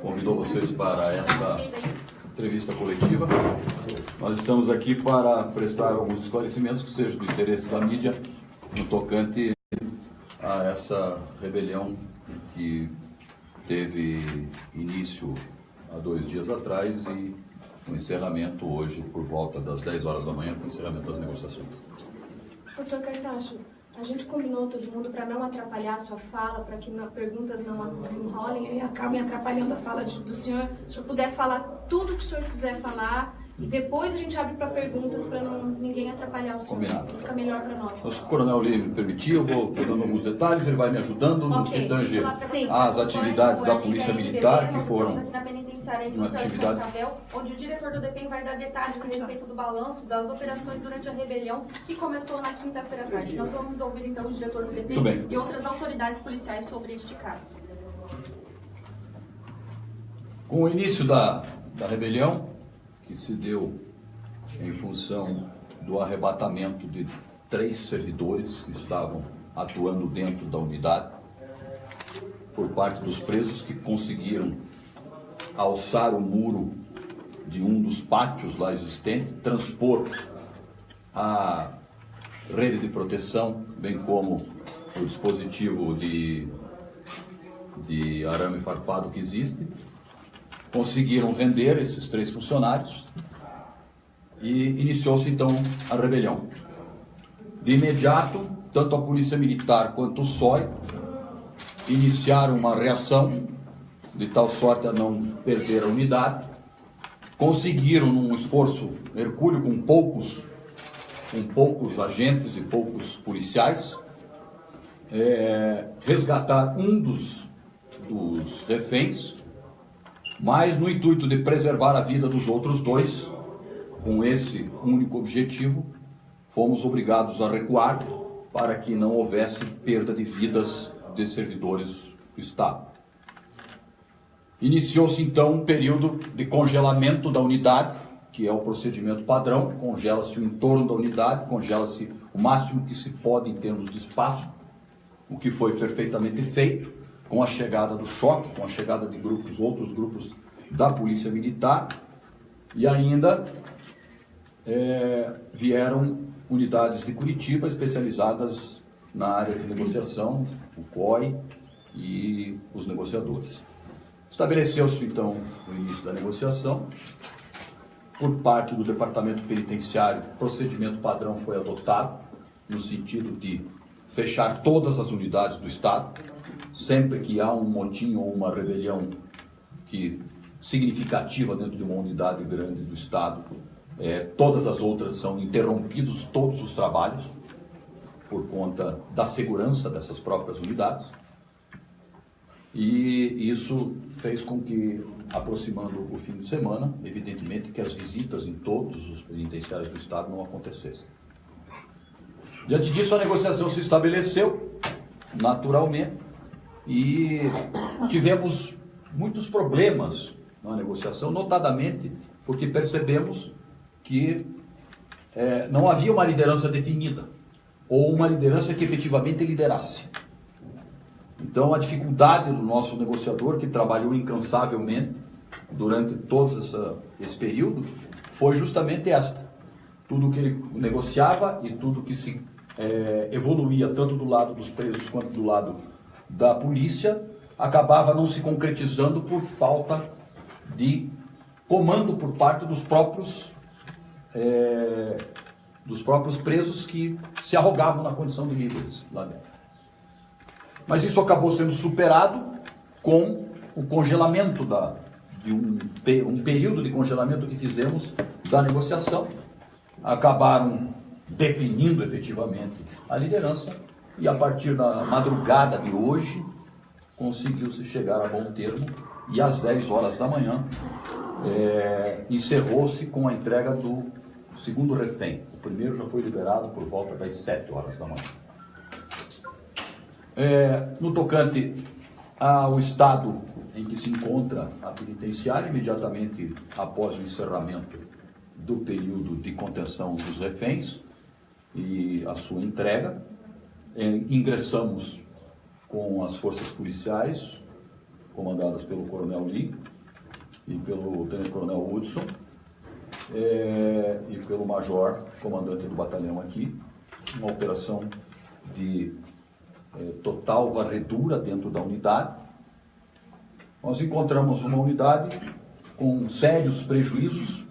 convidou vocês para esta entrevista coletiva. Nós estamos aqui para prestar alguns esclarecimentos que sejam do interesse da mídia no tocante a essa rebelião que teve início há 2 dias atrás e o encerramento hoje por volta das 10 horas da manhã, com o encerramento das negociações. Doutor Cartacho, a gente combinou todo mundo para não atrapalhar a sua fala, para que perguntas não desenrolem e acabem atrapalhando a fala do senhor. Se o senhor puder falar tudo que o senhor quiser falar e depois a gente abre para perguntas para ninguém atrapalhar o senhor. Combinado. Fica melhor para nós. Se o coronel me permitir, eu vou dando alguns detalhes, ele vai me ajudando no que tange às atividades da Polícia Militar que foram uma atividade onde o diretor do DPEM vai dar detalhes a respeito do balanço das operações durante a rebelião que começou na quinta-feira à tarde. Nós vamos ouvir então o diretor do DPEM e outras autoridades policiais sobre este caso. Com o início da rebelião, que se deu em função do arrebatamento de 3 servidores que estavam atuando dentro da unidade, por parte dos presos que conseguiram alçar o muro de um dos pátios lá existente, transpor a rede de proteção, bem como o dispositivo de arame farpado que existe. Conseguiram render esses 3 funcionários e iniciou-se então a rebelião. De imediato, tanto a Polícia Militar quanto o SOI iniciaram uma reação de tal sorte a não perder a unidade. Conseguiram, num esforço hercúleo com poucos agentes e poucos policiais, resgatar um dos reféns, mas no intuito de preservar a vida dos outros 2, com esse único objetivo, fomos obrigados a recuar para que não houvesse perda de vidas de servidores do Estado. Iniciou-se então um período de congelamento da unidade, que é o procedimento padrão. Congela-se o entorno da unidade, congela-se o máximo que se pode em termos de espaço, o que foi perfeitamente feito com a chegada do choque, com a chegada de outros grupos da Polícia Militar, e ainda vieram unidades de Curitiba especializadas na área de negociação, o COI e os negociadores. Estabeleceu-se então o início da negociação. Por parte do Departamento Penitenciário, o procedimento padrão foi adotado no sentido de fechar todas as unidades do Estado. Sempre que há um motim ou uma rebelião significativa dentro de uma unidade grande do Estado, todas as outras são interrompidos, todos os trabalhos, por conta da segurança dessas próprias unidades. E isso fez com que, aproximando o fim de semana, evidentemente que as visitas em todos os penitenciários do Estado não acontecessem. Diante disso, a negociação se estabeleceu, naturalmente, e tivemos muitos problemas na negociação, notadamente porque percebemos que não havia uma liderança definida, ou uma liderança que efetivamente liderasse. Então, a dificuldade do nosso negociador, que trabalhou incansavelmente durante todo esse período, foi justamente esta. Tudo que ele negociava e tudo que se evoluía, tanto do lado dos presos quanto do lado da polícia, acabava não se concretizando por falta de comando por parte dos próprios presos que se arrogavam na condição de líderes lá dentro. Mas isso acabou sendo superado com o congelamento de um período de congelamento que fizemos da negociação. Acabaram definindo efetivamente a liderança e a partir da madrugada de hoje conseguiu-se chegar a bom termo e às 10 horas da manhã encerrou-se com a entrega do 2º refém. O primeiro já foi liberado por volta das 7 horas da manhã. No tocante ao estado em que se encontra a penitenciária, imediatamente após o encerramento do período de contenção dos reféns e a sua entrega, ingressamos com as forças policiais, comandadas pelo Coronel Lee e pelo Tenente Coronel Hudson, e pelo Major, comandante do batalhão aqui, uma operação de total varredura dentro da unidade. Nós encontramos uma unidade com sérios prejuízos,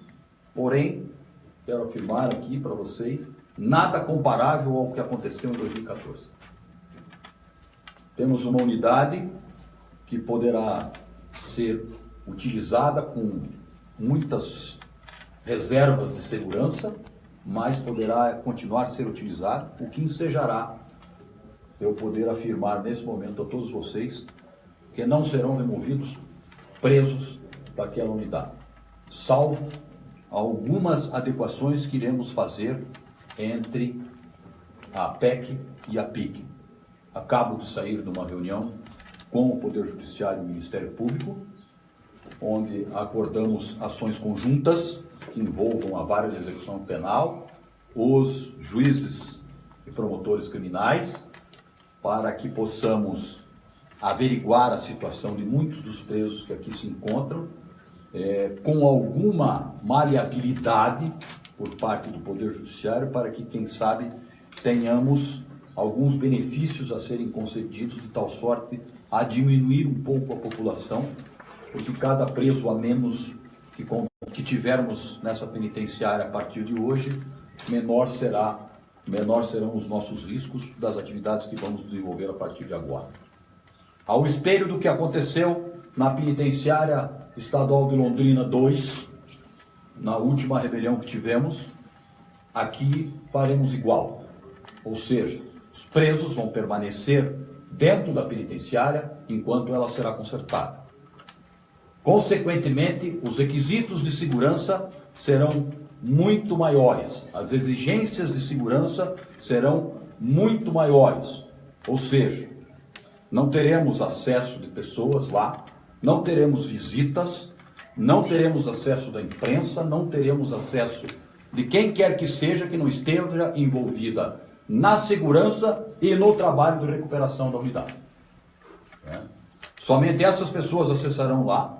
porém, quero afirmar aqui para vocês, nada comparável ao que aconteceu em 2014. Temos uma unidade que poderá ser utilizada com muitas reservas de segurança, mas poderá continuar a ser utilizada, o que ensejará eu poder afirmar nesse momento a todos vocês que não serão removidos presos daquela unidade, salvo algumas adequações que iremos fazer entre a PEC e a PIC. Acabo de sair de uma reunião com o Poder Judiciário e o Ministério Público, onde acordamos ações conjuntas que envolvam a vara de execução penal, os juízes e promotores criminais, para que possamos averiguar a situação de muitos dos presos que aqui se encontram, com alguma maleabilidade por parte do Poder Judiciário, para que, quem sabe, tenhamos alguns benefícios a serem concedidos de tal sorte a diminuir um pouco a população, porque cada preso a menos que tivermos nessa penitenciária a partir de hoje, menor serão os nossos riscos das atividades que vamos desenvolver a partir de agora. Ao espelho do que aconteceu na penitenciária estadual de Londrina 2, na última rebelião que tivemos, aqui faremos igual. Ou seja, os presos vão permanecer dentro da penitenciária enquanto ela será consertada. Consequentemente, os requisitos de segurança serão muito maiores, as exigências de segurança serão muito maiores, ou seja, não teremos acesso de pessoas lá, não teremos visitas, não teremos acesso da imprensa, não teremos acesso de quem quer que seja que não esteja envolvida na segurança e no trabalho de recuperação da unidade. Somente essas pessoas acessarão lá,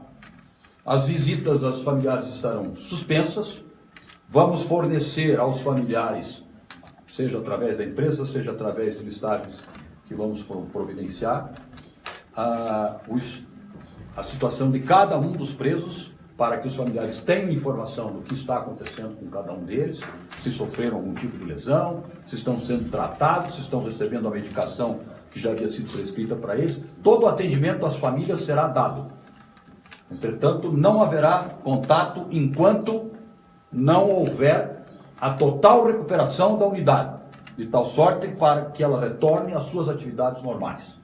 as visitas aos familiares estarão suspensas, vamos fornecer aos familiares, seja através da imprensa, seja através de listagens que vamos providenciar, a situação de cada um dos presos, para que os familiares tenham informação do que está acontecendo com cada um deles, se sofreram algum tipo de lesão, se estão sendo tratados, se estão recebendo a medicação que já havia sido prescrita para eles. Todo o atendimento às famílias será dado. Entretanto, não haverá contato enquanto não houver a total recuperação da unidade, de tal sorte para que ela retorne às suas atividades normais.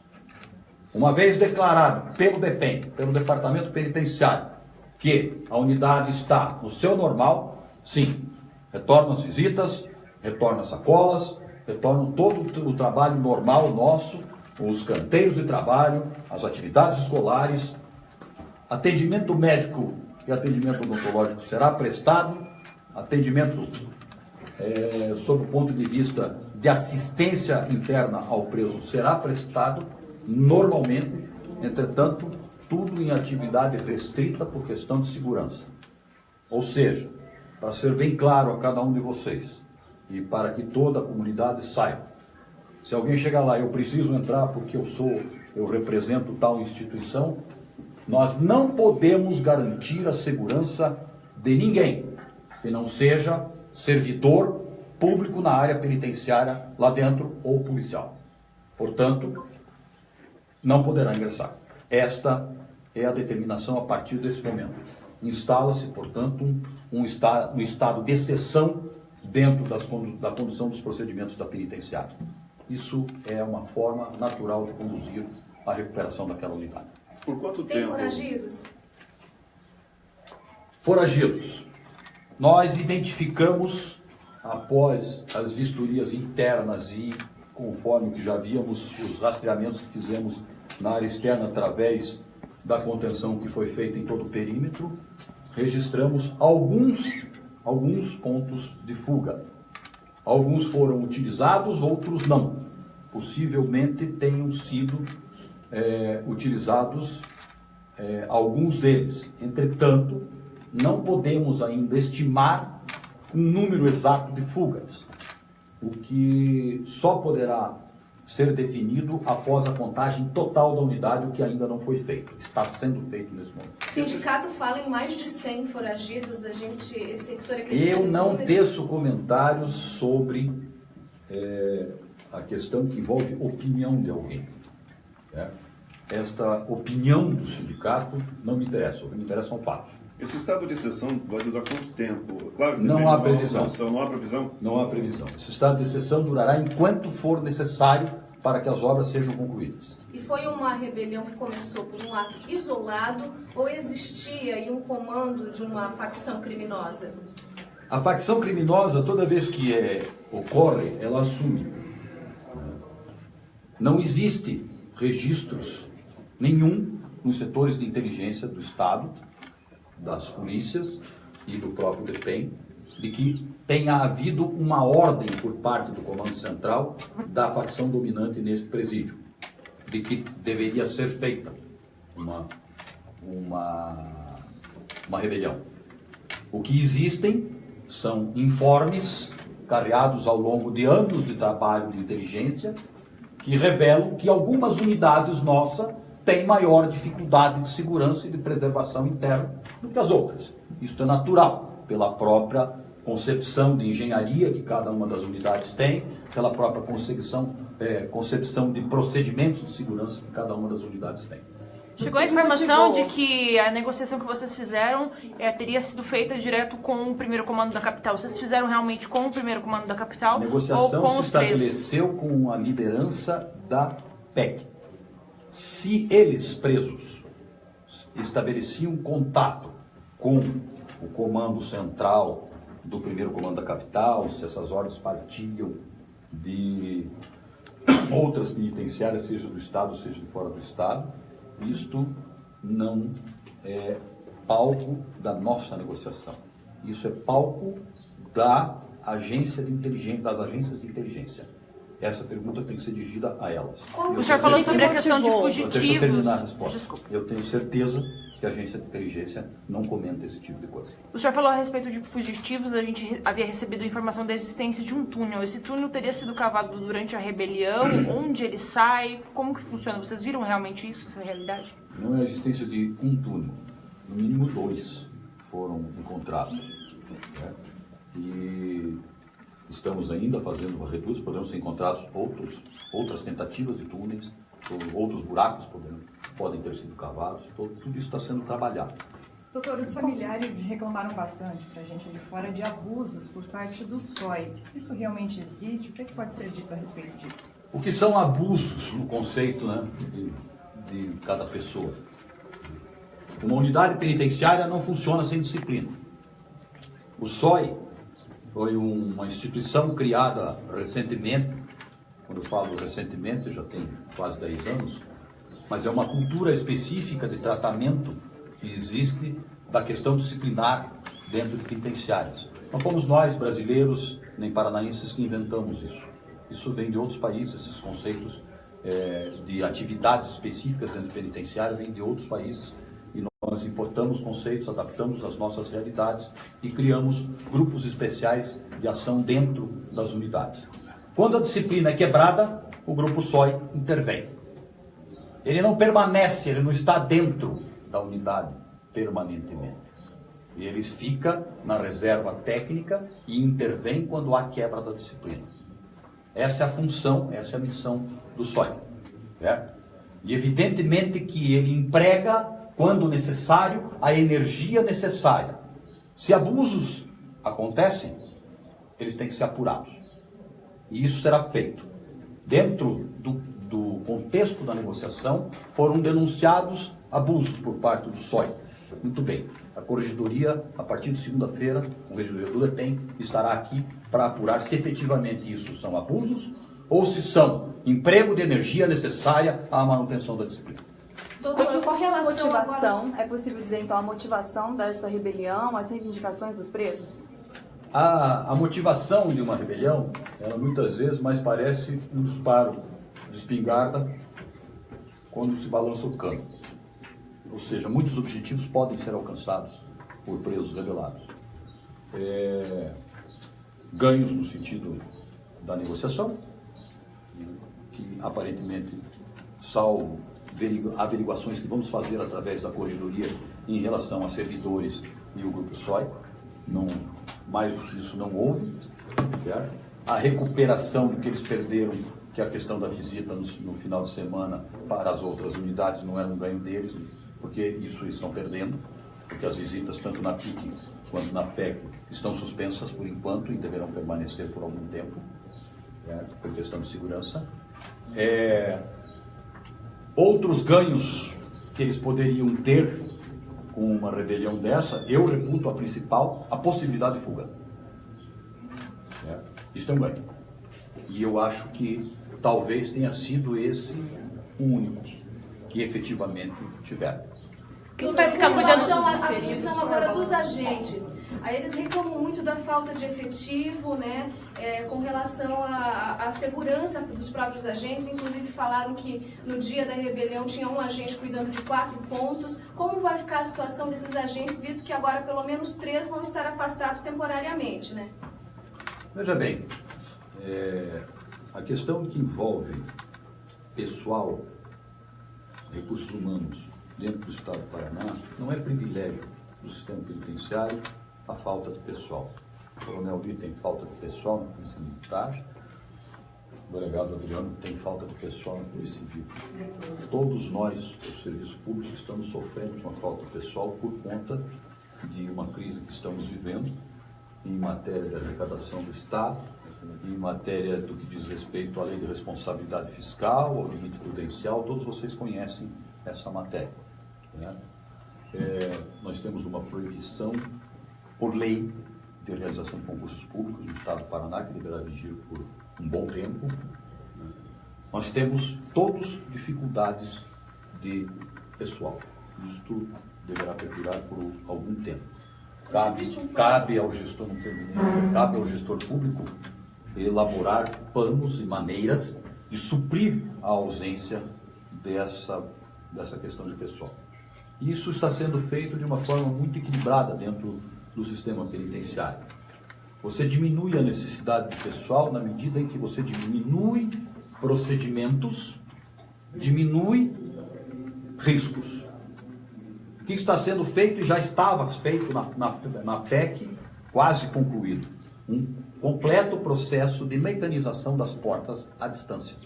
Uma vez declarado pelo DEPEN, pelo Departamento Penitenciário, que a unidade está no seu normal, sim, retornam as visitas, retornam as sacolas, retornam todo o trabalho normal nosso, os canteiros de trabalho, as atividades escolares, atendimento médico e atendimento odontológico será prestado, atendimento sob o ponto de vista de assistência interna ao preso será prestado normalmente, entretanto, tudo em atividade restrita por questão de segurança. Ou seja, para ser bem claro a cada um de vocês e para que toda a comunidade saiba, se alguém chegar lá, eu preciso entrar porque eu represento tal instituição, nós não podemos garantir a segurança de ninguém que não seja servidor público na área penitenciária lá dentro ou policial. Portanto, não poderá ingressar. Esta é a determinação a partir desse momento. Instala-se, portanto, um estado de exceção dentro da condução dos procedimentos da penitenciária. Isso é uma forma natural de conduzir a recuperação daquela unidade. Por quanto Tem tempo? foragidos? Foragidos. Nós identificamos, após as vistorias internas e conforme o que já víamos, os rastreamentos que fizemos na área externa através da contenção que foi feita em todo o perímetro, registramos alguns pontos de fuga. Alguns foram utilizados, outros não. Possivelmente tenham sido utilizados alguns deles. Entretanto, não podemos ainda estimar um número exato de fugas, o que só poderá ser definido após a contagem total da unidade, o que ainda não foi feito. Está sendo feito nesse momento. O sindicato fala em mais de 100 foragidos. Eu não teço comentários sobre a questão que envolve opinião de alguém. Esta opinião do sindicato não me interessa. O que me interessa são fatos. Esse estado de exceção vai durar quanto tempo? Claro que não há previsão. Não há previsão? Não há previsão. Esse estado de exceção durará enquanto for necessário para que as obras sejam concluídas. E foi uma rebelião que começou por um ato isolado ou existia aí um comando de uma facção criminosa? A facção criminosa, toda vez que ocorre, ela assume. Não existe registros nenhum nos setores de inteligência do Estado, das polícias e do próprio DEPEN, de que tenha havido uma ordem por parte do Comando Central da facção dominante neste presídio, de que deveria ser feita uma rebelião. O que existem são informes carreados ao longo de anos de trabalho de inteligência que revelam que algumas unidades nossas têm maior dificuldade de segurança e de preservação interna do que as outras. Isso é natural, pela própria concepção de engenharia que cada uma das unidades tem, pela própria concepção de procedimentos de segurança que cada uma das unidades tem. Chegou a informação de que a negociação que vocês fizeram teria sido feita direto com o primeiro comando da capital. Vocês fizeram realmente com o primeiro comando da capital? A negociação se estabeleceu com a liderança da PEC. Se eles, presos, estabeleciam contato com o comando central do primeiro comando da capital, se essas ordens partiam de outras penitenciárias, seja do Estado, seja de fora do Estado, isto não é palco da nossa negociação. Isso é palco das agências de inteligência. Essa pergunta tem que ser dirigida a elas. O senhor falou sobre a questão de fugitivos. Deixa eu terminar a resposta. Desculpa. Eu tenho certeza que a agência de inteligência não comenta esse tipo de coisa. O senhor falou a respeito de fugitivos, a gente havia recebido informação da existência de um túnel. Esse túnel teria sido cavado durante a rebelião? Onde ele sai? Como que funciona? Vocês viram realmente isso, essa realidade? Não é a existência de um túnel. No mínimo 2 foram encontrados. Né? E estamos ainda fazendo varreduras, podemos ser encontrados outras tentativas de túneis, outros buracos podem ter sido cavados, tudo isso está sendo trabalhado. Doutor, os familiares reclamaram bastante para a gente ali fora de abusos por parte do SOI. Isso realmente existe? O que pode ser dito a respeito disso? O que são abusos no conceito, né, de cada pessoa? Uma unidade penitenciária não funciona sem disciplina. O SOI foi uma instituição criada recentemente. Quando eu falo recentemente, já tem quase 10 anos, mas é uma cultura específica de tratamento que existe da questão disciplinar dentro de penitenciárias. Não fomos nós, brasileiros, nem paranaenses, que inventamos isso. Isso vem de outros países, esses conceitos de atividades específicas dentro de penitenciária vêm de outros países e nós importamos conceitos, adaptamos às nossas realidades e criamos grupos especiais de ação dentro das unidades. Quando a disciplina é quebrada, o grupo SOI intervém. Ele não permanece, ele não está dentro da unidade permanentemente. Ele fica na reserva técnica e intervém quando há quebra da disciplina. Essa é a função, essa é a missão do SOI. Certo? E evidentemente que ele emprega, quando necessário, a energia necessária. Se abusos acontecem, eles têm que ser apurados. E isso será feito. Dentro do contexto da negociação, foram denunciados abusos por parte do SOI. Muito bem. A Corregedoria, a partir de segunda-feira, o Corregedoria do DEPEN estará aqui para apurar se efetivamente isso são abusos ou se são emprego de energia necessária à manutenção da disciplina. Doutor, qual é a motivação? É possível dizer, então, a motivação dessa rebelião, as reivindicações dos presos? A motivação de uma rebelião, ela muitas vezes mais parece um disparo de espingarda quando se balança o cano. ou seja, muitos objetivos podem ser alcançados por presos rebelados. Ganhos no sentido da negociação, que aparentemente, salvo averiguações que vamos fazer através da Corregedoria em relação a servidores e o Grupo SOI, não, mais do que isso não houve, certo? A recuperação do que eles perderam, que é a questão da visita no final de semana para as outras unidades, não era um ganho deles, porque isso eles estão perdendo, porque as visitas, tanto na PIC quanto na PEC, estão suspensas por enquanto e deverão permanecer por algum tempo, certo? Por questão de segurança. Outros ganhos que eles poderiam ter com uma rebelião dessa, eu reputo a principal, a possibilidade de fuga. Isso é um ganho. E eu acho que talvez tenha sido esse o único que efetivamente tiveram. Quem vai ficar cuidando a função agora dos agentes? Aí eles reclamam muito da falta de efetivo, né, com relação à segurança dos próprios agentes. Inclusive falaram que no dia da rebelião tinha um agente cuidando de 4 pontos. Como vai ficar a situação desses agentes, visto que agora pelo menos 3 vão estar afastados temporariamente, né? Veja bem, a questão que envolve pessoal, recursos humanos, dentro do Estado do Paraná, não é privilégio do sistema penitenciário a falta de pessoal. O Coronel Lee tem falta de pessoal na Polícia Militar, o delegado Adriano tem falta de pessoal na Polícia Civil. Todos nós, do Serviço Público, estamos sofrendo com a falta de pessoal por conta de uma crise que estamos vivendo em matéria de arrecadação do Estado, em matéria do que diz respeito à lei de responsabilidade fiscal, ao limite prudencial, todos vocês conhecem essa matéria. Né? Nós temos uma proibição por lei de realização de concursos públicos no Estado do Paraná, que deverá vigir por um bom tempo. Nós temos todos dificuldades de pessoal. Isto deverá perdurar por algum tempo. Cabe ao gestor público elaborar planos e maneiras de suprir a ausência dessa questão de pessoal. Isso está sendo feito de uma forma muito equilibrada dentro do sistema penitenciário. Você diminui a necessidade de pessoal na medida em que você diminui procedimentos, diminui riscos. O que está sendo feito e já estava feito na PEC, quase concluído. Um completo processo de mecanização das portas à distância.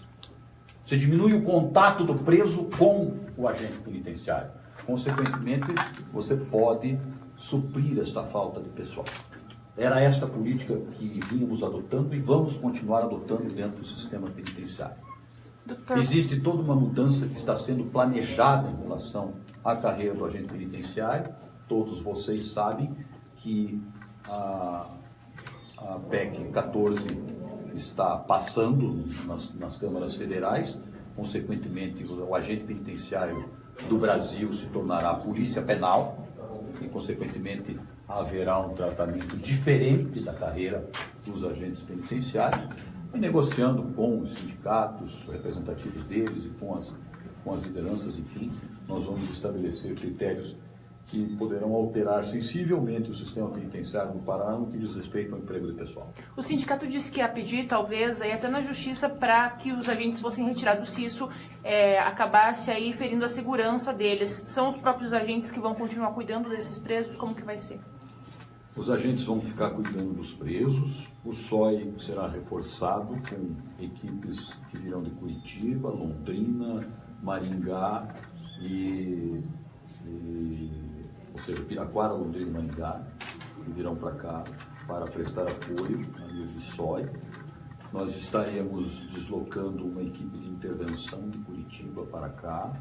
Você diminui o contato do preso com o agente penitenciário. Consequentemente, você pode suprir esta falta de pessoal. Era esta política que vínhamos adotando e vamos continuar adotando dentro do sistema penitenciário. Existe toda uma mudança que está sendo planejada em relação à carreira do agente penitenciário. Todos vocês sabem que a PEC 14 está passando nas câmaras federais. Consequentemente, o agente penitenciário do Brasil se tornará a polícia penal e, consequentemente, haverá um tratamento diferente da carreira dos agentes penitenciários, e negociando com os sindicatos representativos deles e com as lideranças, enfim, nós vamos estabelecer critérios que poderão alterar sensivelmente o sistema penitenciário do Paraná no que diz respeito ao emprego de pessoal. O sindicato disse que ia pedir, talvez, aí até na justiça, para que os agentes fossem retirados se isso acabasse aí ferindo a segurança deles. São os próprios agentes que vão continuar cuidando desses presos? Como que vai ser? Os agentes vão ficar cuidando dos presos, o SOI será reforçado com equipes que virão de Curitiba, Londrina, Maringá ou seja, Piraquara, Londrina e Maringá, que virão para cá para prestar apoio na linha de SOI. Nós estaremos deslocando uma equipe de intervenção de Curitiba para cá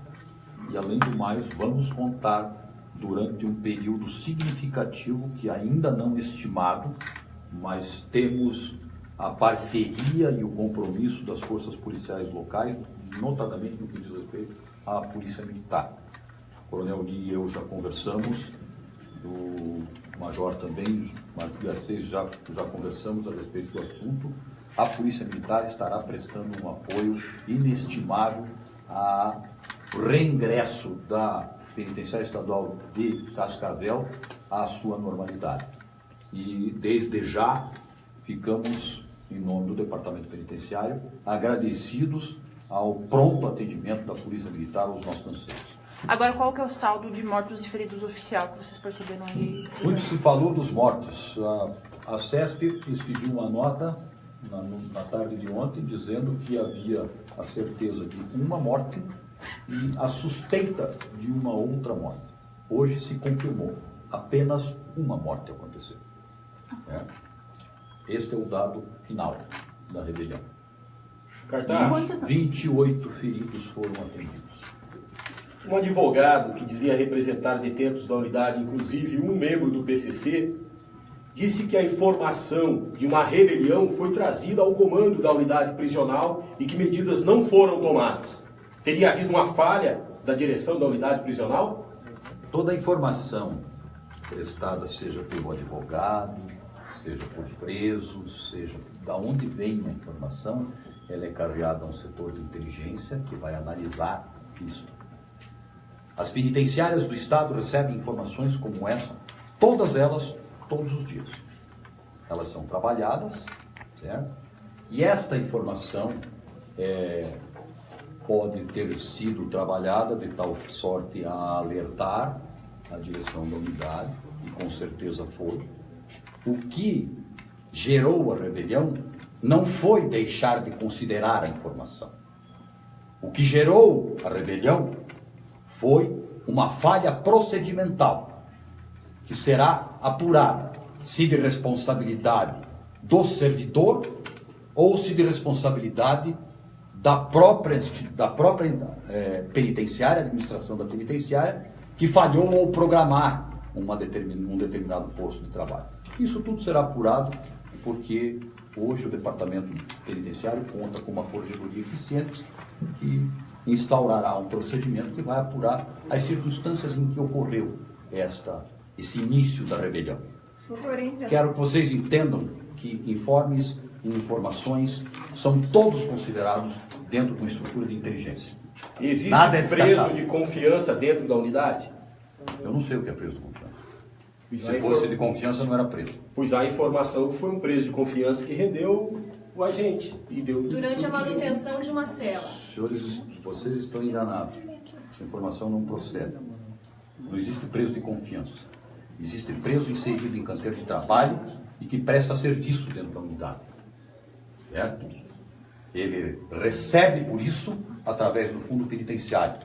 e, além do mais, vamos contar durante um período significativo, que ainda não estimado, mas temos a parceria e o compromisso das forças policiais locais, notadamente no que diz respeito à Polícia Militar. O Coronel Lee e eu já conversamos, o Major também, mas Garcês já conversamos a respeito do assunto. A Polícia Militar estará prestando um apoio inestimável ao reingresso da Penitenciária Estadual de Cascavel à sua normalidade. E desde já ficamos, em nome do Departamento Penitenciário, agradecidos ao pronto atendimento da Polícia Militar aos nossos anseios. Agora, qual que é o saldo de mortos e feridos oficial que vocês perceberam aí? Muito se falou dos mortos. A CESP expediu uma nota na tarde de ontem dizendo que havia a certeza de uma morte e a suspeita de uma outra morte. Hoje se confirmou, apenas uma morte aconteceu. Este é o dado final da rebelião. Cartaz. 28 feridos foram atendidos. Um advogado que dizia representar detentos da unidade, inclusive um membro do PCC, disse que a informação de uma rebelião foi trazida ao comando da unidade prisional e que medidas não foram tomadas. Teria havido uma falha da direção da unidade prisional? Toda a informação prestada, seja pelo advogado, seja por presos, seja de onde vem a informação, ela é carregada a um setor de inteligência que vai analisar isto. As penitenciárias do Estado recebem informações como essa, todas elas, todos os dias. Elas são trabalhadas, certo? E esta informação pode ter sido trabalhada de tal sorte a alertar a direção da unidade, e com certeza foi. O que gerou a rebelião não foi deixar de considerar a informação. O que gerou a rebelião foi uma falha procedimental, que será apurada, se de responsabilidade do servidor ou se de responsabilidade da própria penitenciária, administração da penitenciária, que falhou ao programar um determinado posto de trabalho. Isso tudo será apurado porque hoje o Departamento Penitenciário conta com uma corregedoria eficiente que instaurará um procedimento que vai apurar as circunstâncias em que ocorreu esse início da rebelião. Quero que vocês entendam que informes e informações são todos considerados dentro de uma estrutura de inteligência. Existe preso de confiança dentro da unidade? Eu não sei o que é preso de confiança. Se fosse de confiança, não era preso. Pois há informação que foi um preso de confiança que rendeu o agente. E deu durante a manutenção de uma cela. Senhores, vocês estão enganados. Essa informação não procede. Não existe preso de confiança. Existe preso inserido em canteiro de trabalho e que presta serviço dentro da unidade. Certo? Ele recebe por isso através do fundo penitenciário.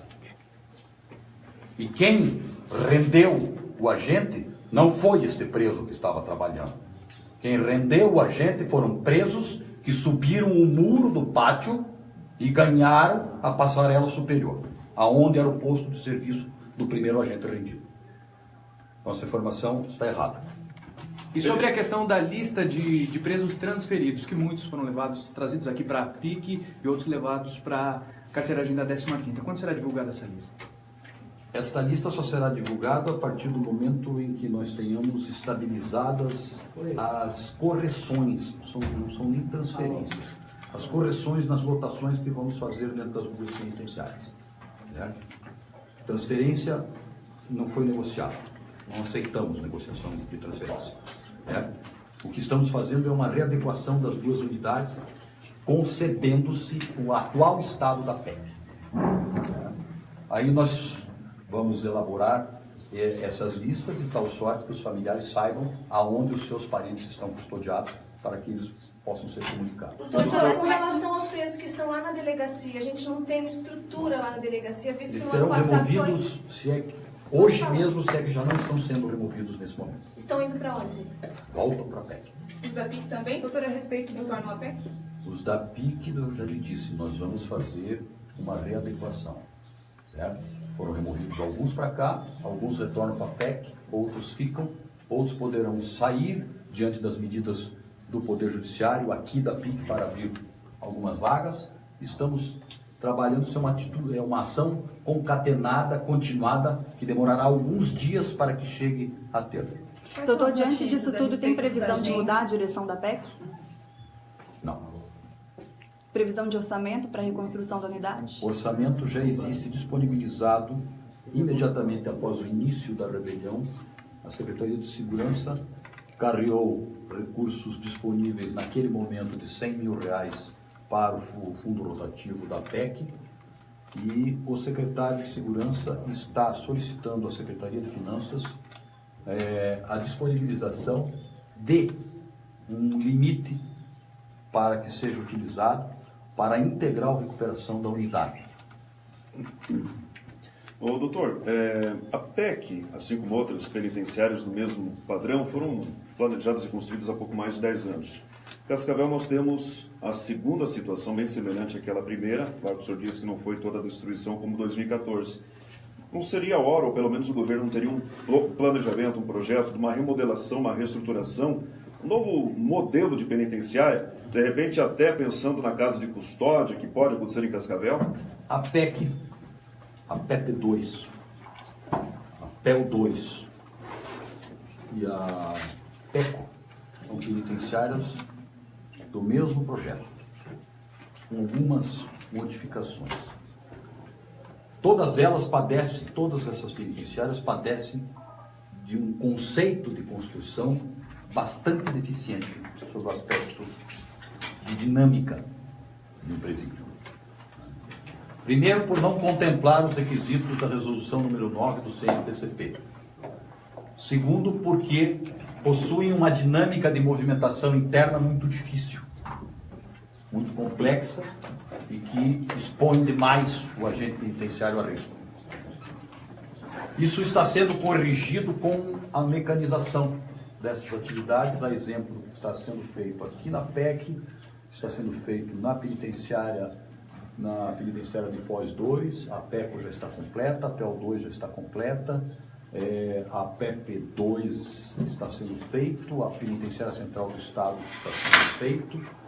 E quem rendeu o agente não foi este preso que estava trabalhando. Quem rendeu o agente foram presos que subiram o muro do pátio e ganharam a passarela superior, aonde era o posto de serviço do primeiro agente rendido. Nossa informação está errada. E sobre a questão da lista de presos transferidos, que muitos foram trazidos aqui para a PIC e outros levados para a carceragem da 15ª. Quando será divulgada essa lista? Esta lista só será divulgada a partir do momento em que nós tenhamos estabilizadas as correções, não são nem transferências, as correções nas lotações que vamos fazer dentro das ruas penitenciárias. Certo? Transferência não foi negociada, não aceitamos negociação de transferência. Certo? O que estamos fazendo é uma readequação das duas unidades, concedendo-se o atual estado da PEC. Certo? Aí nós vamos elaborar essas listas de tal sorte que os familiares saibam aonde os seus parentes estão custodiados para que eles possam ser comunicados. Doutor, com relação aos presos que estão lá na delegacia, a gente não tem estrutura lá na delegacia, visto eles que serão no ano passado removidos, hoje mesmo, se é que já não estão sendo removidos nesse momento. Estão indo para onde? Voltam para a PEC. Os da PIC também? Doutora, a respeito do Retornam à PEC? Os da PIC, eu já lhe disse, nós vamos fazer uma readequação, certo? Foram removidos alguns para cá, alguns retornam para a PEC, outros ficam, outros poderão sair diante das medidas do Poder Judiciário, aqui da PIC, para abrir algumas vagas. Estamos trabalhando, isso é uma ação concatenada, continuada, que demorará alguns dias para que chegue a termo. Doutor, diante disso tudo, tem previsão de mudar a direção da PEC? Não. Previsão de orçamento para a reconstrução da unidade? O orçamento já existe disponibilizado imediatamente após o início da rebelião, a Secretaria de Segurança carreou recursos disponíveis naquele momento de R$100 mil para o fundo rotativo da PEC, e o secretário de Segurança está solicitando à Secretaria de Finanças a disponibilização de um limite para que seja utilizado para a integral recuperação da unidade. Ô, doutor, a PEC, assim como outras penitenciárias do mesmo padrão, foram planejadas e construídas há pouco mais de 10 anos. Em Cascavel nós temos a segunda situação bem semelhante àquela primeira. Claro que o senhor disse que não foi toda a destruição como 2014. Não seria a hora, ou pelo menos o governo não teria um planejamento, um projeto de uma remodelação, uma reestruturação, um novo modelo de penitenciária, de repente até pensando na casa de custódia, que pode acontecer em Cascavel? A PEC, a PEP2, a PEL2 e a PECO são penitenciárias do mesmo projeto, com algumas modificações. Todas essas penitenciárias padecem de um conceito de construção bastante deficiente sobre o aspecto de dinâmica de um presídio. Primeiro, por não contemplar os requisitos da resolução número 9 do CNPCP. Segundo, porque possuem uma dinâmica de movimentação interna muito difícil, muito complexa e que expõe demais o agente penitenciário a risco. Isso está sendo corrigido com a mecanização dessas atividades, a exemplo do que está sendo feito aqui na PEC, está sendo feito na penitenciária de Foz 2, a PECO já está completa, a PEL2 já está completa, a PEP2 está sendo feito, a Penitenciária Central do Estado está sendo feito,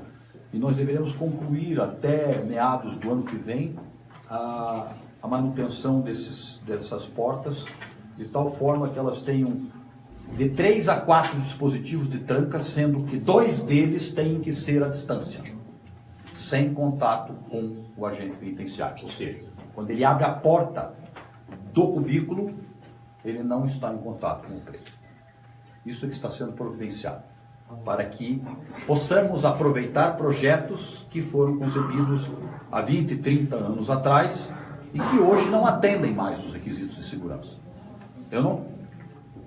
e nós deveremos concluir até meados do ano que vem a manutenção dessas portas, de tal forma que elas tenham de 3 a 4 dispositivos de tranca, sendo que 2 deles têm que ser à distância, sem contato com o agente penitenciário. Ou seja, quando ele abre a porta do cubículo, ele não está em contato com o preso. Isso é que está sendo providenciado, para que possamos aproveitar projetos que foram concebidos há 20, 30 anos atrás e que hoje não atendem mais os requisitos de segurança. Eu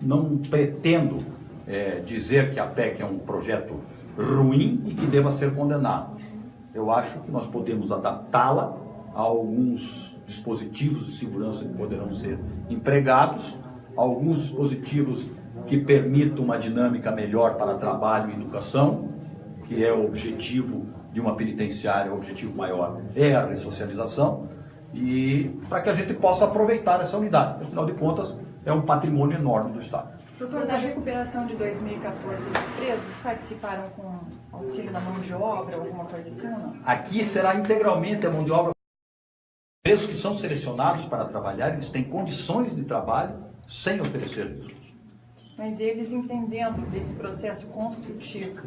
não pretendo dizer que a PEC é um projeto ruim e que deva ser condenado. Eu acho que nós podemos adaptá-la a alguns dispositivos de segurança que poderão ser empregados, alguns dispositivos que permitam uma dinâmica melhor para trabalho e educação, que é o objetivo de uma penitenciária, o objetivo maior é a ressocialização, e para que a gente possa aproveitar essa unidade, afinal de contas é um patrimônio enorme do Estado. Doutor, na recuperação de 2014, os presos participaram com auxílio da mão de obra ou alguma coisa assim ou não? Aqui será integralmente a mão de obra. Os presos que são selecionados para trabalhar, eles têm condições de trabalho sem oferecer riscos. Mas eles entendendo desse processo construtivo.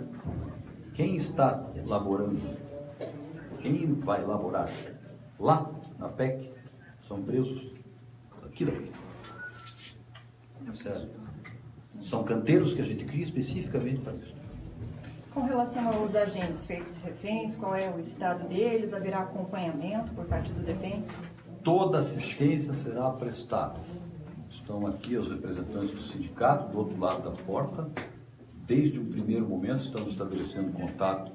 Quem está elaborando, quem vai elaborar lá na PEC, são presos daqui. Sério. São canteiros que a gente cria especificamente para isso. Com relação aos agentes feitos reféns, qual é o estado deles? Haverá acompanhamento por parte do DEPEN? Toda assistência será prestada. Estão aqui os representantes do sindicato, do outro lado da porta. Desde o primeiro momento estamos estabelecendo contato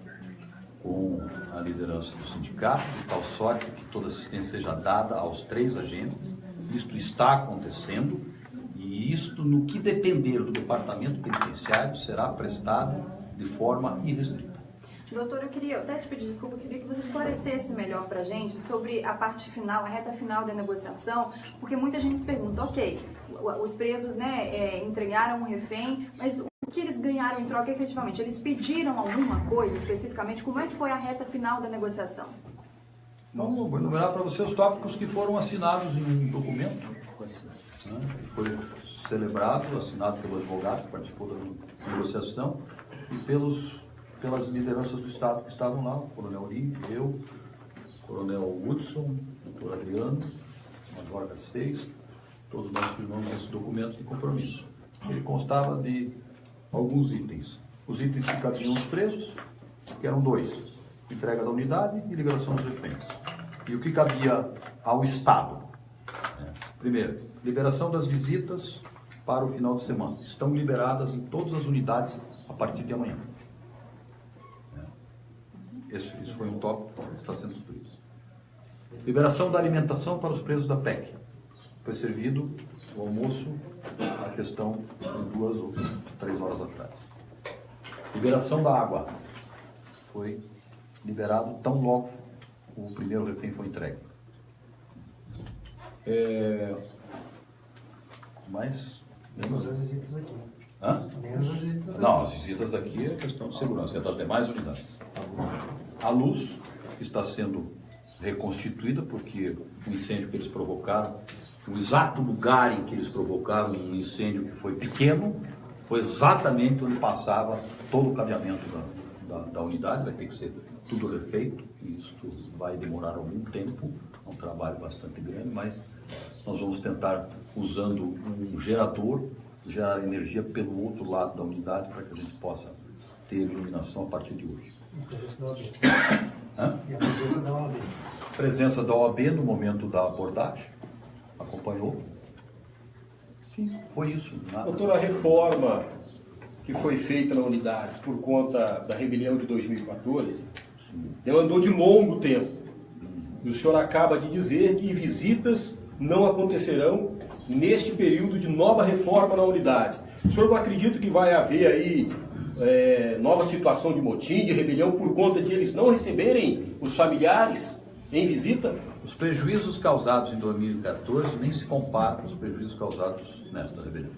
com a liderança do sindicato, de tal sorte que toda assistência seja dada aos 3 agentes. Isto está acontecendo. E isto, no que depender do departamento penitenciário, será prestado de forma irrestrita. Doutor, eu queria até te pedir desculpa, eu queria que você esclarecesse melhor para a gente sobre a parte final, a reta final da negociação, porque muita gente se pergunta, ok, os presos entregaram um refém, mas o que eles ganharam em troca efetivamente? Eles pediram alguma coisa especificamente? Como é que foi a reta final da negociação? Vou enumerar para você os tópicos que foram assinados em um documento, que foi celebrado, assinado pelo advogado que participou da negociação e pelas lideranças do Estado que estavam lá, o Coronel Uri, eu, o Coronel Hudson, o Dr. Adriano, o Major Garcês, todos nós firmamos esse documento de compromisso. Ele constava de alguns itens. Os itens que cabiam os presos, que eram 2, entrega da unidade e liberação dos reféns. E o que cabia ao Estado? Primeiro, liberação das visitas para o final de semana. Estão liberadas em todas as unidades a partir de amanhã. Isso foi um tópico que está sendo cumprido. Liberação da alimentação para os presos da PEC. Foi servido o almoço, a questão de 2 ou 3 horas atrás. Liberação da água. Foi liberado tão logo o primeiro refém foi entregue. Mas... Menos as visitas aqui. Hã? Menos as visitas daqui. Não, as visitas daqui é questão de segurança, é das demais unidades. A luz está sendo reconstituída porque o incêndio que eles provocaram, o exato lugar em que eles provocaram um incêndio que foi pequeno, foi exatamente onde passava todo o cabeamento da unidade. Vai ter que ser tudo refeito, e isso vai demorar algum tempo, é um trabalho bastante grande, mas nós vamos tentar, usando um gerador, gerar energia pelo outro lado da unidade para que a gente possa ter iluminação a partir de hoje. E a presença da OAB. Hã? E a presença da OAB. Presença da OAB no momento da abordagem, acompanhou. Sim, foi isso. Nada. Doutora, a reforma que foi feita na unidade por conta da rebelião de 2014, demandou de longo tempo. E o senhor acaba de dizer que visitas não acontecerão neste período de nova reforma na unidade. O senhor não acredita que vai haver aí nova situação de motim, de rebelião, por conta de eles não receberem os familiares em visita? Os prejuízos causados em 2014 nem se comparam com os prejuízos causados nesta rebelião.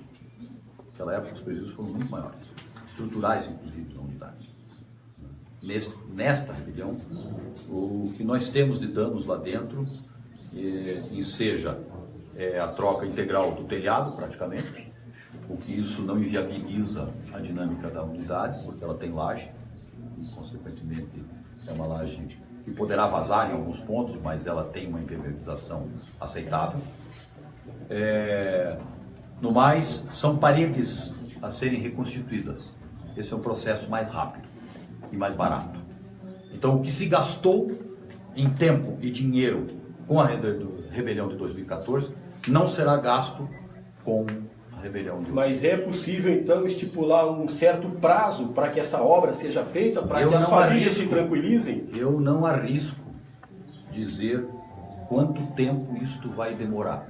Naquela época os prejuízos foram muito maiores, estruturais inclusive na unidade. Nesta rebelião, o que nós temos de danos lá dentro, seja a troca integral do telhado praticamente, o que isso não inviabiliza a dinâmica da unidade, porque ela tem laje, e consequentemente é uma laje que poderá vazar em alguns pontos, mas ela tem uma impermeabilização aceitável. No mais, são paredes a serem reconstituídas. Esse é um processo mais rápido e mais barato. Então, o que se gastou em tempo e dinheiro com a rebelião de 2014 não será gasto com a rebelião de hoje. Mas é possível, então, estipular um certo prazo para que essa obra seja feita, para que as famílias se tranquilizem? Eu não arrisco dizer quanto tempo isto vai demorar,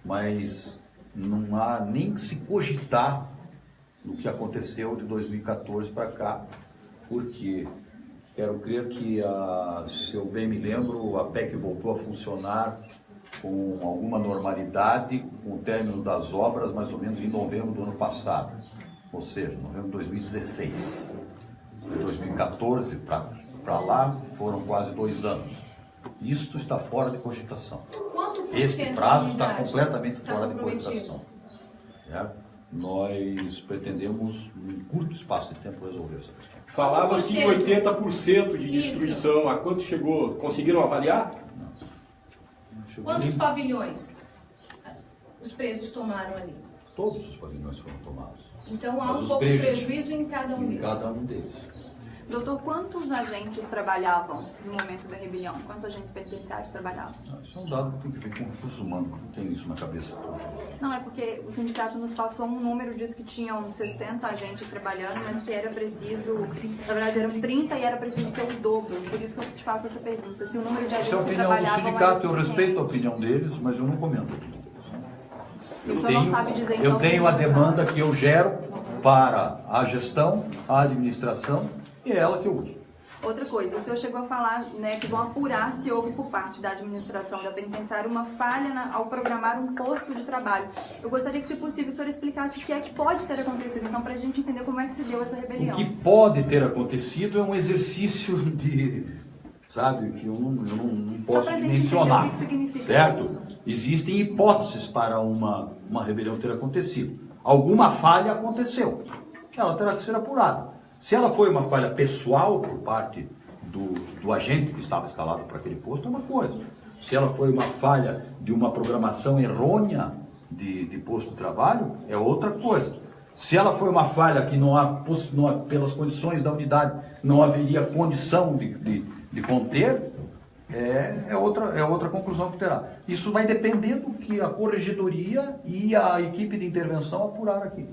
mas não há nem que se cogitar no que aconteceu de 2014 para cá, porque quero crer que, se eu bem me lembro, a PEC voltou a funcionar com alguma normalidade, com o término das obras, mais ou menos em novembro do ano passado, ou seja, novembro de 2016. De 2014 para lá foram quase 2 anos. Isto está fora de cogitação. Quanto por Este cento prazo da está unidade completamente está fora de comprometido? cogitação. Nós pretendemos, em curto espaço de tempo, resolver essa questão. Falava-se em 80% de destruição. Isso. A quanto chegou? Conseguiram avaliar? Não. Quantos pavilhões os presos tomaram ali? Todos os pavilhões foram tomados. Então há Mas um os pouco de prejuízos prejuízo em cada um em deles. cada um deles. Doutor, quantos agentes trabalhavam no momento da rebelião? Quantos agentes penitenciários trabalhavam? Isso é um dado que tem que ver com recursos humanos, não tem isso na cabeça toda. Não, é porque o sindicato nos passou um número, diz que tinham 60 agentes trabalhando, mas que era preciso, na verdade eram 30 e era preciso ter o dobro. Por isso que eu te faço essa pergunta. Se o número de agentes Essa é a que opinião do trabalhavam sindicato, eu era respeito a opinião deles, mas eu não comento a opinião deles. O senhor não sabe dizer, então, eu tenho a que não demanda sabe. que eu gero para a gestão, a administração, e é ela que eu uso. Outra coisa, o senhor chegou a falar, né, que vão apurar se houve por parte da administração da penitenciária uma falha ao programar um posto de trabalho. Eu gostaria que, se possível, o senhor explicasse o que é que pode ter acontecido, então, para a gente entender como é que se deu essa rebelião. O que pode ter acontecido é um exercício de, sabe, que eu não posso dimensionar, o que significa certo? isso. Existem hipóteses para uma rebelião ter acontecido. Alguma falha aconteceu, ela terá que ser apurada. Se ela foi uma falha pessoal por parte do agente que estava escalado para aquele posto, é uma coisa. Se ela foi uma falha de uma programação errônea de posto de trabalho, é outra coisa. Se ela foi uma falha que não há, pelas condições da unidade, não haveria condição de conter, é outra conclusão que terá. Isso vai depender do que a corregedoria e a equipe de intervenção apurar aqui.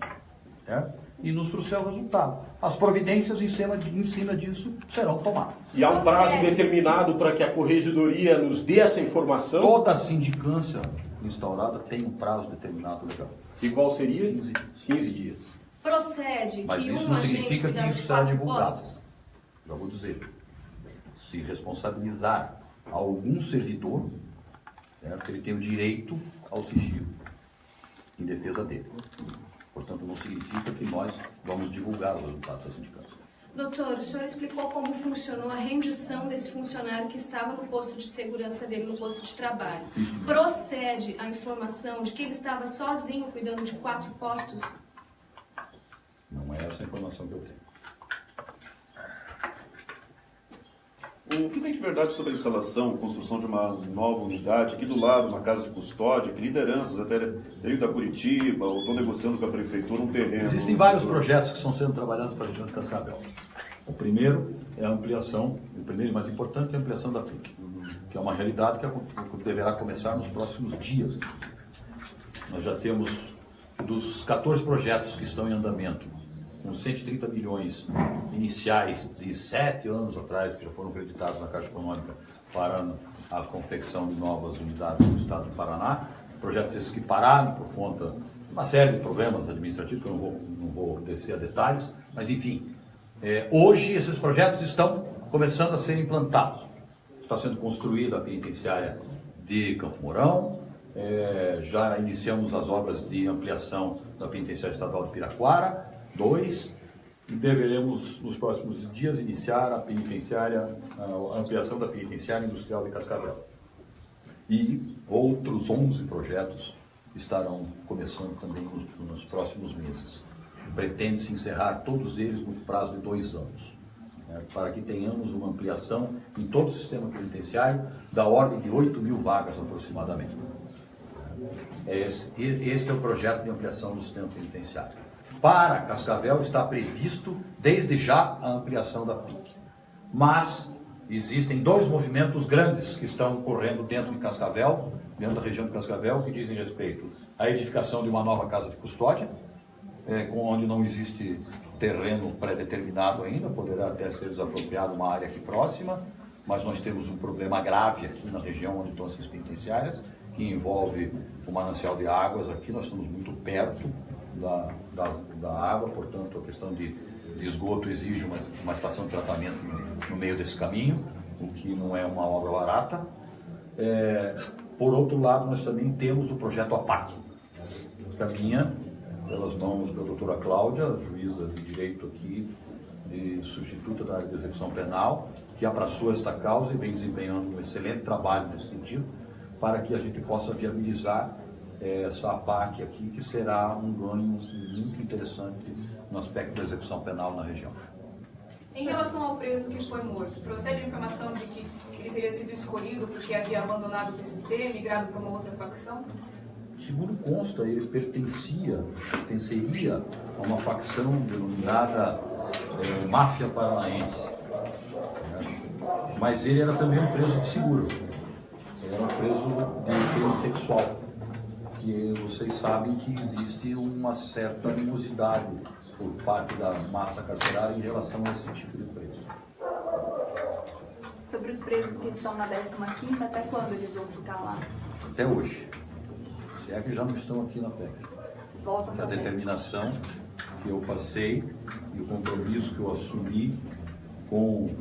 E nos trouxer o resultado. As providências em cima disso serão tomadas. E há um prazo determinado para que a corregedoria nos dê essa informação? Toda a sindicância instaurada tem um prazo determinado legal. E qual seria? 15 dias. 15 dias. Procede Mas que isso não significa que isso será divulgado. Já vou dizer. Se responsabilizar algum servidor, ele tem o direito ao sigilo em defesa dele. Portanto, não significa que nós vamos divulgar os resultados da sindicância. Doutor, o senhor explicou como funcionou a rendição desse funcionário que estava no posto de segurança dele, no posto de trabalho. Isso. Procede a informação de que ele estava sozinho cuidando de 4 postos? Não é essa a informação que eu tenho. O que tem de verdade sobre a instalação, construção de uma nova unidade aqui do lado, uma casa de custódia, que lideranças até veio da Curitiba, ou estão negociando com a prefeitura um terreno? Existem vários projetos que estão sendo trabalhados para a região de Cascavel. O primeiro é a ampliação, o primeiro e mais importante é a ampliação da PIC, que é uma realidade que deverá começar nos próximos dias. Nós já temos, dos 14 projetos que estão em andamento, com 130 milhões iniciais de 7 anos atrás, que já foram creditados na Caixa Econômica para a confecção de novas unidades no estado do Paraná. Projetos esses que pararam por conta de uma série de problemas administrativos, que eu não vou descer a detalhes, mas enfim, hoje esses projetos estão começando a ser implantados. Está sendo construída a penitenciária de Campo Mourão, já iniciamos as obras de ampliação da penitenciária estadual de Piraquara, 2, e deveremos nos próximos dias iniciar a ampliação da penitenciária industrial de Cascavel. E outros 11 projetos estarão começando também nos próximos meses. Pretende-se encerrar todos eles no prazo de 2 anos, para que tenhamos uma ampliação em todo o sistema penitenciário da ordem de 8.000 vagas aproximadamente. Este é o projeto de ampliação do sistema penitenciário. Para Cascavel está previsto desde já a ampliação da PIC. Mas existem 2 movimentos grandes que estão ocorrendo dentro de Cascavel, dentro da região de Cascavel, que dizem respeito à edificação de uma nova casa de custódia, onde não existe terreno pré-determinado ainda, poderá até ser desapropriado uma área aqui próxima, mas nós temos um problema grave aqui na região onde estão essas penitenciárias, que envolve o manancial de águas. Aqui nós estamos muito perto da água, portanto a questão de esgoto exige uma estação de tratamento no meio desse caminho, o que não é uma obra barata. Por outro lado, nós também temos o projeto APAC, que caminha pelas mãos da doutora Cláudia, juíza de direito aqui, e substituta da área de execução penal, que abraçou esta causa e vem desempenhando um excelente trabalho nesse sentido, para que a gente possa viabilizar essa APAC aqui, que será um ganho muito interessante no aspecto da execução penal na região. Em relação ao preso que foi morto, procede a informação de que ele teria sido escolhido porque havia abandonado o PCC, migrado para uma outra facção? Segundo consta, ele pertencia a uma facção denominada Máfia Paranaense. Mas ele era também um preso de seguro. Ele era um preso de crime sexual. Que vocês sabem que existe uma certa animosidade por parte da massa carcerária em relação a esse tipo de preso. Sobre os presos que estão na 15ª, até quando eles vão ficar lá? Até hoje. Se é que já não estão aqui na PEC. Voltam a determinação que eu passei e o compromisso que eu assumi com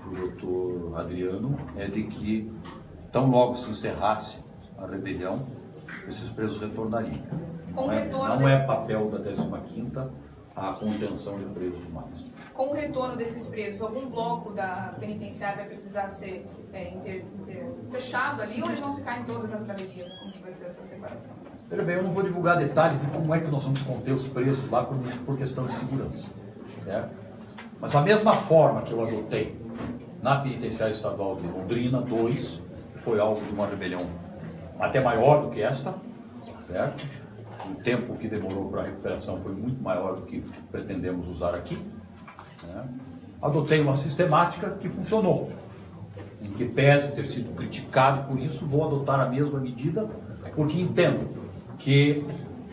o doutor Adriano é de que, tão logo se encerrasse a rebelião, esses presos retornariam. Não é papel da 15ª a contenção de presos humanos. Com o retorno desses presos, algum bloco da penitenciária vai precisar ser fechado ali, ou eles vão ficar em todas as galerias? Como que vai ser essa separação? Veja bem, eu não vou divulgar detalhes de como é que nós vamos conter os presos lá por questão de segurança. Mas a mesma forma que eu adotei na penitenciária estadual de Londrina 2, que foi alvo de uma rebelião até maior do que esta, certo? O tempo que demorou para a recuperação foi muito maior do que pretendemos usar aqui. Adotei uma sistemática que funcionou. Em que pese ter sido criticado por isso, vou adotar a mesma medida, porque entendo que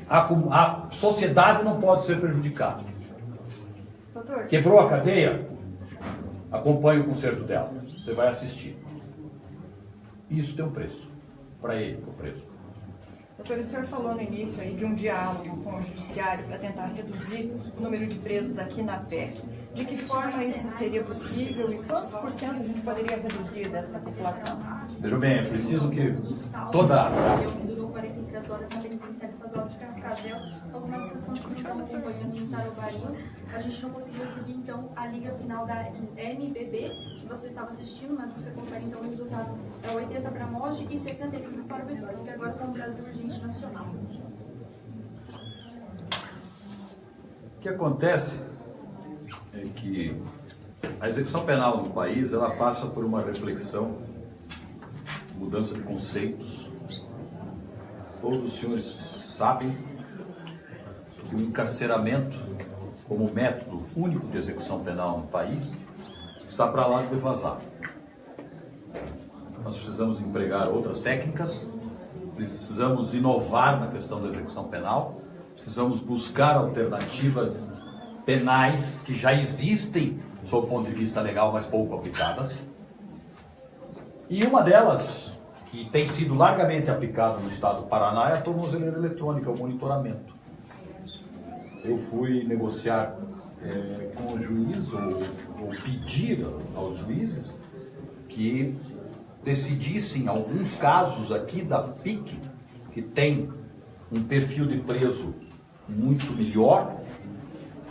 a sociedade não pode ser prejudicada. Doutor. Quebrou a cadeia, acompanhe o conserto dela. Você vai assistir. Isso tem um preço. Para ele, o preço. Doutor, o senhor falou no início aí de um diálogo com o judiciário para tentar reduzir o número de presos aqui na PEC. De que forma isso seria possível e quanto por cento a gente poderia reduzir dessa população? Veja bem, é preciso que toda... que durou 43 horas na penitenciária estadual de Cascavel, algumas pessoas continuaram acompanhando em Tarouvarinhos. A gente não conseguiu receber, então, a liga final da NBB, que você estava assistindo, mas você contaria, então, o resultado é 80 para Mogi e 75 para o Vitória. Fica agora com o Brasil Urgente Nacional. O que acontece é que a execução penal no país, ela passa por uma reflexão, mudança de conceitos. Todos os senhores sabem que o encarceramento como método único de execução penal no país está para lá de defasado. Nós precisamos empregar outras técnicas, precisamos inovar na questão da execução penal, precisamos buscar alternativas penais que já existem sob o ponto de vista legal, mas pouco aplicadas. E uma delas, que tem sido largamente aplicada no estado do Paraná, é a tornozeleira eletrônica, o monitoramento. Eu fui negociar com o juiz, ou pedir aos juízes que decidissem alguns casos aqui da PIC, que tem um perfil de preso muito melhor,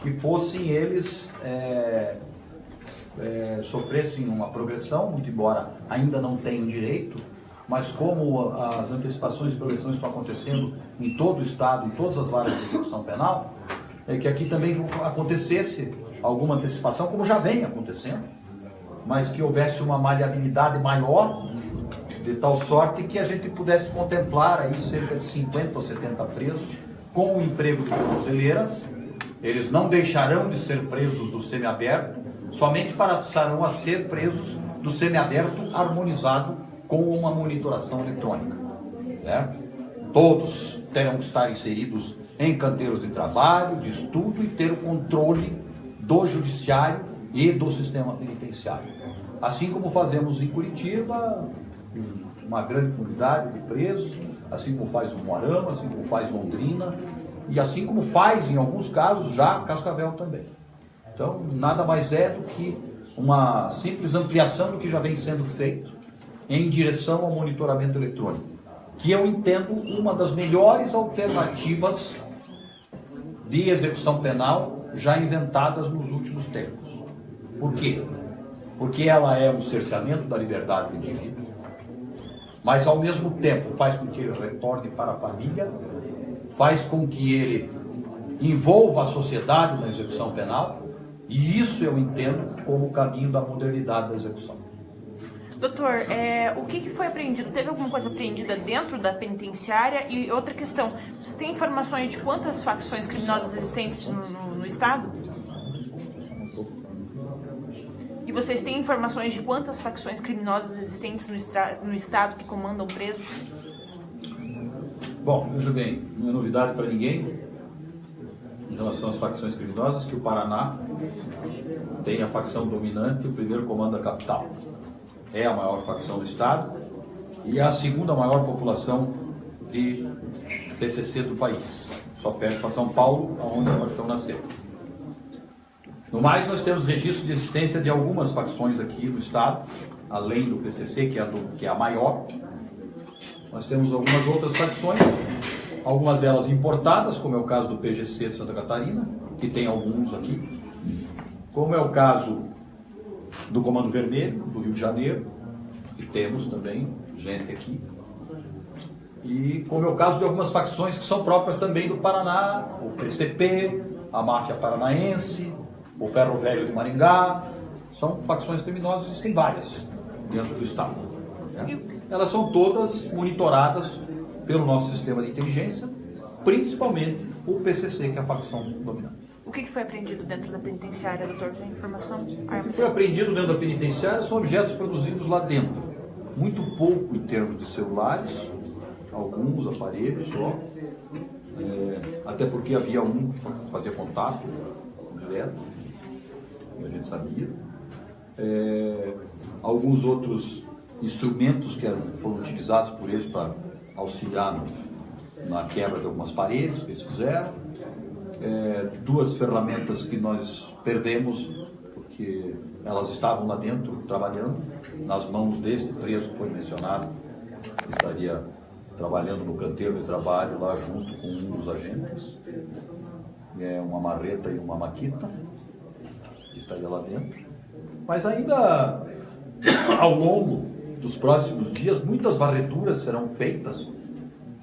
que fossem eles, sofressem uma progressão, muito embora ainda não tenham direito, mas como as antecipações e progressões estão acontecendo em todo o Estado, em todas as varas de execução penal, é que aqui também acontecesse alguma antecipação, como já vem acontecendo, mas que houvesse uma maleabilidade maior, de tal sorte que a gente pudesse contemplar aí cerca de 50 ou 70 presos com o emprego de tornozeleiras. Eles não deixarão de ser presos do semiaberto, somente passarão a ser presos do semiaberto harmonizado com uma monitoração eletrônica. Todos terão que estar inseridos em canteiros de trabalho, de estudo e ter o controle do judiciário e do sistema penitenciário. Assim como fazemos em Curitiba, uma grande comunidade de presos, assim como faz o Moarama, assim como faz Londrina, e assim como faz, em alguns casos, já Cascavel também. Então, nada mais é do que uma simples ampliação do que já vem sendo feito em direção ao monitoramento eletrônico, que eu entendo uma das melhores alternativas de execução penal já inventadas nos últimos tempos. Por quê? Porque ela é um cerceamento da liberdade do indivíduo, mas ao mesmo tempo faz com que ele retorne para a família, faz com que ele envolva a sociedade na execução penal, e isso eu entendo como o caminho da modernidade da execução. Doutor, o que foi apreendido? Teve alguma coisa apreendida dentro da penitenciária? E outra questão, vocês têm informações de quantas facções criminosas existentes no Estado? E vocês têm informações de quantas facções criminosas existentes no Estado que comandam presos? Bom, veja bem, não é novidade para ninguém em relação às facções criminosas que o Paraná tem a facção dominante, o primeiro comando da capital. É a maior facção do Estado e é a segunda maior população de PCC do país. Só perde para São Paulo, onde a facção nasceu. No mais, nós temos registro de existência de algumas facções aqui no Estado, além do PCC, que é a maior. Nós temos algumas outras facções, algumas delas importadas, como é o caso do PGC de Santa Catarina, que tem alguns aqui, como é o caso do Comando Vermelho, do Rio de Janeiro, que temos também gente aqui, e como é o caso de algumas facções que são próprias também do Paraná, o PCP, a máfia paranaense, o Ferro Velho de Maringá. São facções criminosas, existem várias dentro do Estado. Elas são todas monitoradas pelo nosso sistema de inteligência, principalmente o PCC, que é a facção dominante. O que foi apreendido dentro da penitenciária, doutor, de informação? O que foi apreendido dentro da penitenciária são objetos produzidos lá dentro. Muito pouco em termos de celulares, alguns aparelhos só, até porque havia um que fazia contato direto, a gente sabia. Alguns outros instrumentos que foram utilizados por eles para auxiliar na quebra de algumas paredes que eles fizeram. Duas ferramentas que nós perdemos porque elas estavam lá dentro trabalhando, nas mãos deste preso que foi mencionado, que estaria trabalhando no canteiro de trabalho lá junto com um dos agentes, uma marreta e uma maquita, que estaria lá dentro. Mas ainda ao longo dos próximos dias, muitas varreduras serão feitas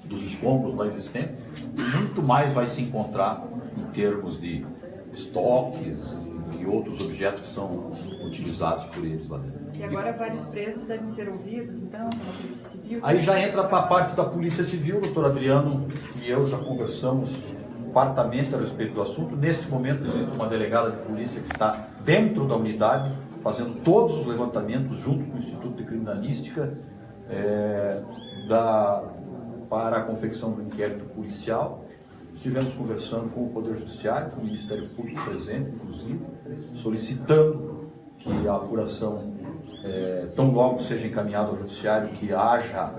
dos escombros lá existentes e muito mais vai se encontrar em termos de estoques e outros objetos que são utilizados por eles lá dentro. E agora vários presos devem ser ouvidos, então, pela Polícia Civil? Aí já entra para a parte da Polícia Civil, o doutor Adriano e eu já conversamos fartamente a respeito do assunto. Neste momento existe uma delegada de polícia que está dentro da unidade, fazendo todos os levantamentos junto com o Instituto de Criminalística para a confecção do inquérito policial. Estivemos conversando com o Poder Judiciário, com o Ministério Público presente, inclusive, solicitando que a apuração tão logo seja encaminhada ao Judiciário, que haja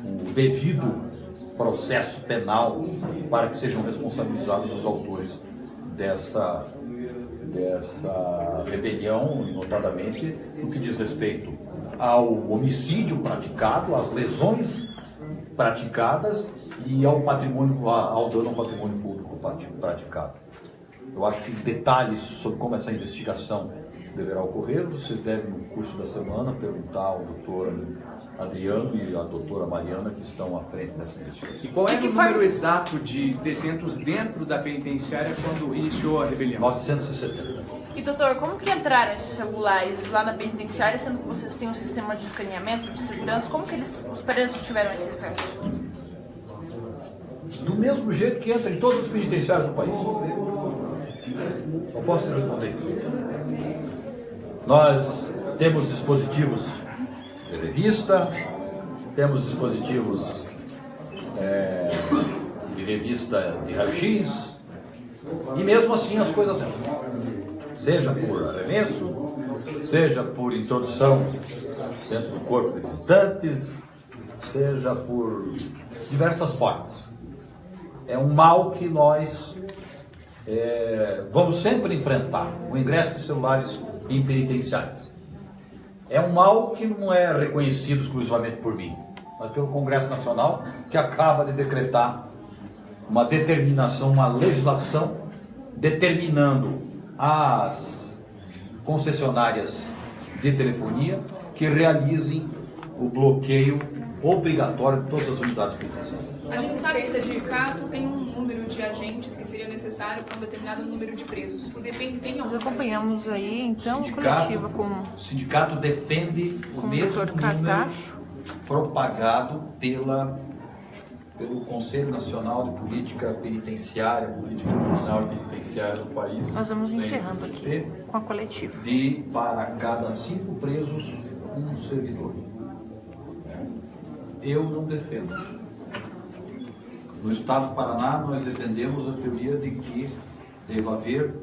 o devido processo penal para que sejam responsabilizados os autores dessa rebelião, e notadamente no que diz respeito ao homicídio praticado, às lesões praticadas e ao patrimônio, ao dano ao patrimônio público praticado. Eu acho que detalhes sobre como essa investigação deverá ocorrer, vocês devem, no curso da semana, perguntar ao doutor Adriano e à doutora Mariana, que estão à frente dessa investigação. E qual era o número exato de detentos dentro da penitenciária quando iniciou a rebelião? 970. E doutor, como que entraram esses celulares lá na penitenciária, sendo que vocês têm um sistema de escaneamento, de segurança, como que os presos tiveram esse acesso? Do mesmo jeito que entra em todas as penitenciárias do país. Só posso te responder isso. Nós temos dispositivos de revista, temos dispositivos de revista de raio-x, e mesmo assim as coisas entram. Seja por arremesso, seja por introdução dentro do corpo de visitantes, seja por diversas formas. É um mal que nós vamos sempre enfrentar, o ingresso de celulares em penitenciárias. É um mal que não é reconhecido exclusivamente por mim, mas pelo Congresso Nacional, que acaba de decretar uma determinação, uma legislação, determinando as concessionárias de telefonia que realizem o bloqueio obrigatório de todas as unidades penitenciárias. A gente sabe que o sindicato tem um número de agentes que seria necessário para um determinado número de presos. O DEPEN tem Nós acompanhamos aí, então, coletiva com o sindicato defende o mesmo número propagado pelo Conselho Nacional de Política Penitenciária, Política Criminal e Penitenciária do país. Nós vamos encerrando aqui com a coletiva. De para cada 5 presos, um servidor. Eu não defendo. No Estado do Paraná, nós defendemos a teoria de que deva haver